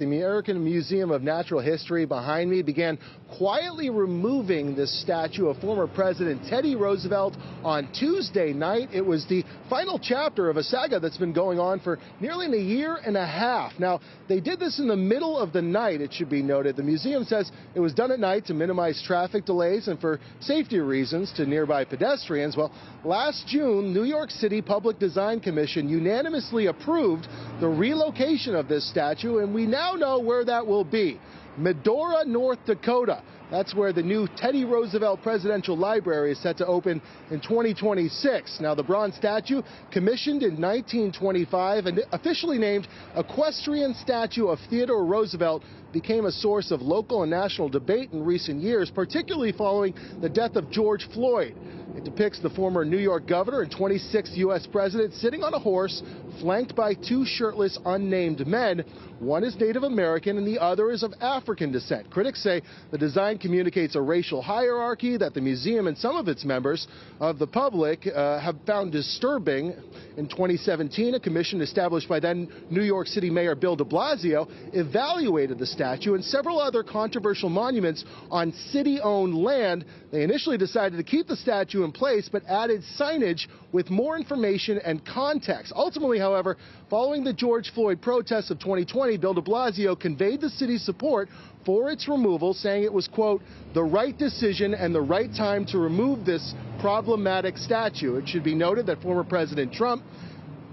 The American Museum of Natural History behind me began quietly removing this statue of former President Teddy Roosevelt on Tuesday night. It was the final chapter of a saga that's been going on for nearly a year and a half. Now, they did this in the middle of the night, it should be noted. The museum says it was done at night to minimize traffic delays and for safety reasons to nearby pedestrians. Well, last June, New York City Public Design Commission unanimously approved the relocation of this statue, and we now know where that will be. Medora, North Dakota. That's where the new Teddy Roosevelt Presidential Library is set to open in 2026. Now, the bronze statue, commissioned in 1925 and officially named Equestrian Statue of Theodore Roosevelt, became a source of local and national debate in recent years, particularly following the death of George Floyd. It depicts the former New York governor and 26th U.S. president sitting on a horse, flanked by two shirtless, unnamed men. One is Native American and the other is of African descent. Critics say the design communicates a racial hierarchy that the museum and some of its members of the public have found disturbing. In 2017, a commission established by then New York City Mayor Bill de Blasio evaluated the statue and several other controversial monuments on city-owned land. They initially decided to keep the statue in place, but added signage with more information and context. Ultimately, however, following the George Floyd protests of 2020, Bill de Blasio conveyed the city's support for its removal, saying it was, quote, the right decision and the right time to remove this problematic statue. It should be noted that former President Trump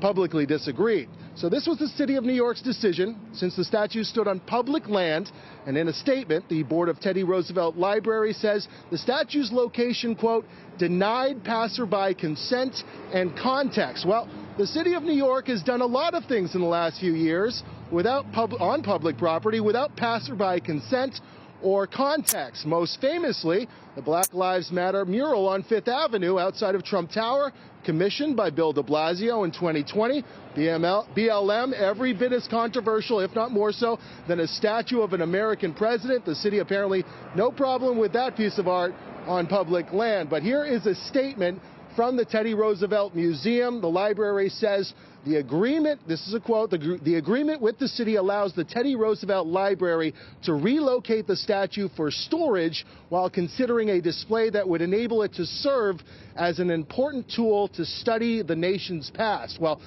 publicly disagreed. So this was the city of New York's decision, since the statue stood on public land. And in a statement, the board of Teddy Roosevelt Library says the statue's location, quote, denied passerby consent and context. Well, the city of New York has done a lot of things in the last few years on public property without passerby consent or context. Most famously, the Black Lives Matter mural on Fifth Avenue outside of Trump Tower, commissioned by Bill de Blasio in 2020. BLM, every bit as controversial, if not more so, than a statue of an American president. The city apparently no problem with that piece of art on public land. But here is a statement from the Teddy Roosevelt Museum. The library says the agreement, this is a quote, the agreement with the city allows the Teddy Roosevelt Library to relocate the statue for storage while considering a display that would enable it to serve as an important tool to study the nation's past. Well,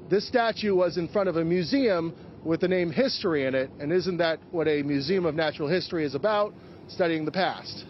this statue was in front of a museum with the name History in it, and isn't that what a museum of natural history is about? Studying the past.